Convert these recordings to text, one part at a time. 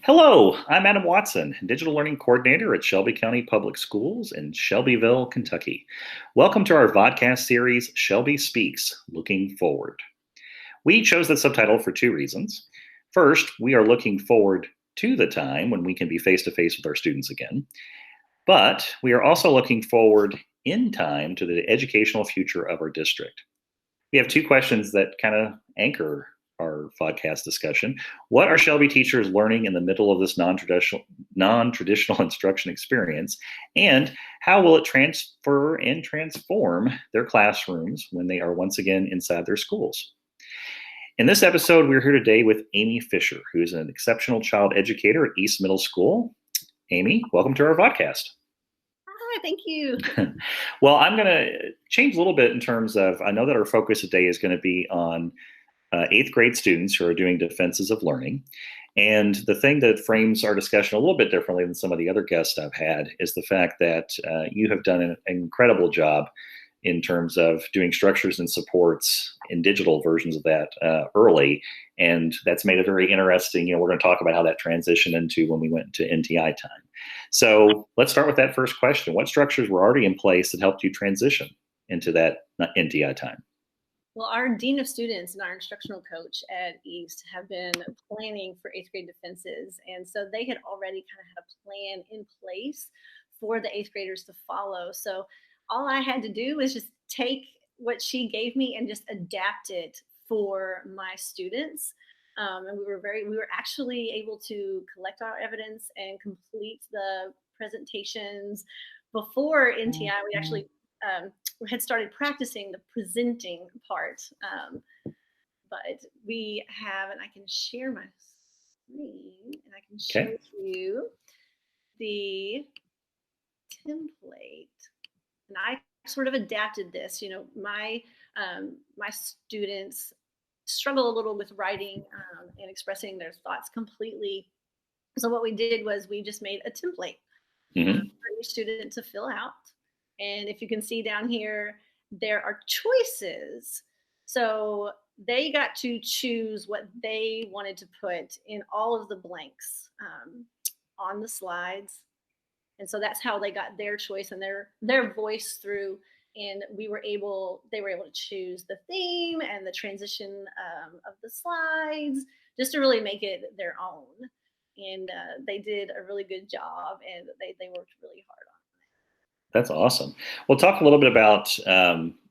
Hello, I'm Adam Watson, Digital Learning Coordinator at Shelby County Public Schools in Shelbyville, Kentucky. Welcome to our vodcast series, Shelby Speaks, Looking Forward. We chose the subtitle for two reasons. First, we are looking forward to the time when we can be face-to-face with our students again. But we are also looking forward in time to the educational future of our district. We have two questions that kind of anchor our podcast discussion. What are Shelby teachers learning in the middle of this non-traditional instruction experience? And how will it transfer and transform their classrooms when they are once again inside their schools? In this episode, we're here today with Amy Fisher, who is an exceptional child educator at East Middle School. Amy, welcome to our podcast. Hi, thank you. Well, I'm going to change a little bit in terms of, I know that our focus today is going to be on eighth grade students who are doing defenses of learning. And the thing that frames our discussion a little bit differently than some of the other guests I've had is the fact that you have done an incredible job in terms of doing structures and supports in digital versions of that early. And that's made it very interesting. We're going to talk about how that transitioned into when we went to NTI time. So let's start with that first question. What structures were already in place that helped you transition into that NTI time? Well, our Dean of Students and our instructional coach at East have been planning for eighth grade defenses. And so they had already kind of had a plan in place for the eighth graders to follow. So all I had to do was just take what she gave me and just adapt it for my students. And we were actually able to collect our evidence and complete the presentations before NTI. We actually had started practicing the presenting part, but we have, and I can share my screen, and I can show you the template. And I sort of adapted this. My students struggle a little with writing and expressing their thoughts completely. So what we did was we just made a template for each student to fill out. And if you can see down here, there are choices. So they got to choose what they wanted to put in all of the blanks on the slides. And so that's how they got their choice and their voice through. And they were able to choose the theme and the transition of the slides just to really make it their own. And they did a really good job, and they worked really hard on it. That's awesome. Well, talk a little bit about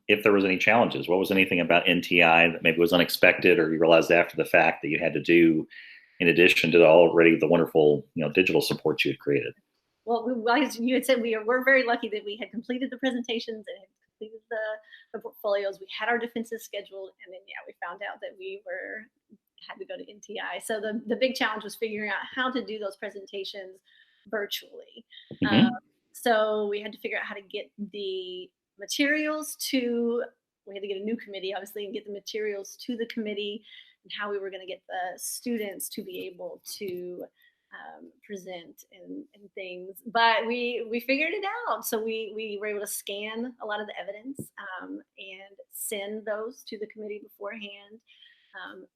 if there was any challenges. What was anything about NTI that maybe was unexpected, or you realized after the fact that you had to do in addition to the wonderful digital support you had created? Well, as you had said, we're very lucky that we had completed the presentations and had completed the portfolios. We had our defenses scheduled, and then we found out that we had to go to NTI. So the big challenge was figuring out how to do those presentations virtually. So we had to figure out how to get the materials we had to get a new committee, obviously, and get the materials to the committee, and how we were going to get the students to be able to present and things. But we figured it out. So we were able to scan a lot of the evidence and send those to the committee beforehand.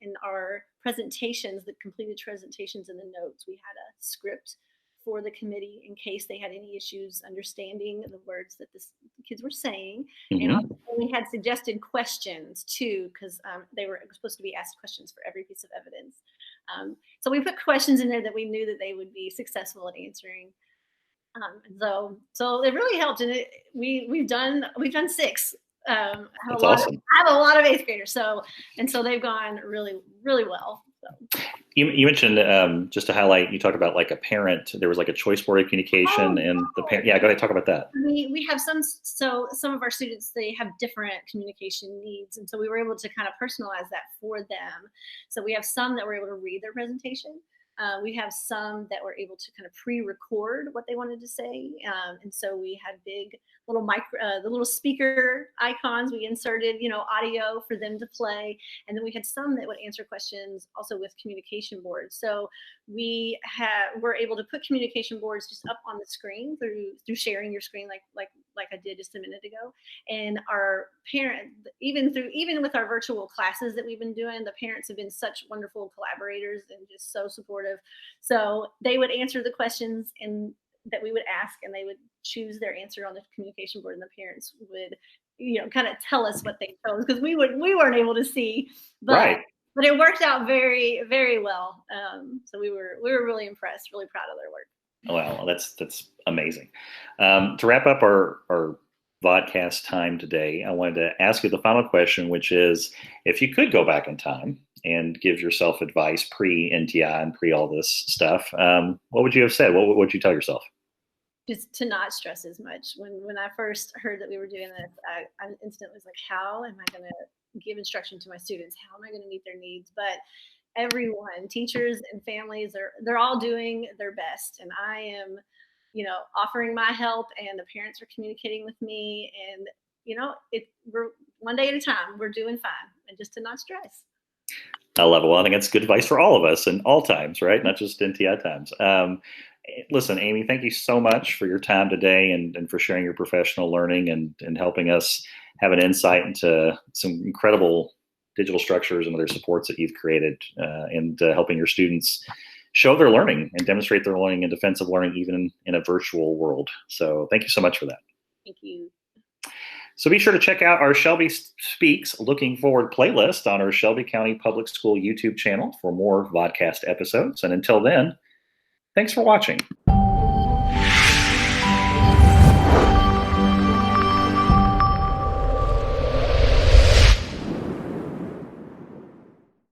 In our presentations, the completed presentations and the notes, we had a script for the committee in case they had any issues understanding the words that the kids were saying. And we had suggested questions too, because they were supposed to be asked questions for every piece of evidence. So we put questions in there that we knew that they would be successful at answering. So it really helped. And we've done 6. That's awesome. I have a lot of eighth graders, so they've gone really, really well. So. You mentioned just to highlight, you talked about like a parent. There was like a choice board of communication, and the parent. Yeah, go ahead, talk about that. We have some of our students, they have different communication needs, and so we were able to kind of personalize that for them. So we have some that were able to read their presentation. We have some that were able to kind of pre-record what they wanted to say, and so we had big little the little speaker icons. We inserted, audio for them to play, and then we had some that would answer questions also with communication boards. So were able to put communication boards just up on the screen through sharing your screen, like like I did just a minute ago. And our parents, even with our virtual classes that we've been doing, the parents have been such wonderful collaborators and just so supportive. So they would answer the questions and that we would ask, and they would choose their answer on the communication board, and the parents would, kind of tell us what they chose, because we weren't able to see, but Right. but it worked out very, very well. So we were really impressed, really proud of their work. Well, that's amazing. To wrap up our vodcast time today, I wanted to ask you the final question, which is, if you could go back in time and give yourself advice pre-NTI and pre all this stuff, what would you have said? What would you tell yourself? Just to not stress as much. When I first heard that we were doing this, I instantly was like, how am I going to give instruction to my students? How am I going to meet their needs? But everyone, teachers and families, they're all doing their best, and I am, offering my help, and the parents are communicating with me, and we're one day at a time. We're doing fine, and just to not stress. I love it. Well, I think that's good advice for all of us in all times, right? Not just NTI times. Listen, Amy, thank you so much for your time today and for sharing your professional learning and helping us have an insight into some incredible digital structures and other supports that you've created, and helping your students show their learning and demonstrate their learning and defensive learning even in a virtual world. So thank you so much for that. Thank you. So be sure to check out our Shelby Speaks Looking Forward playlist on our Shelby County Public School YouTube channel for more vodcast episodes. And until then, thanks for watching.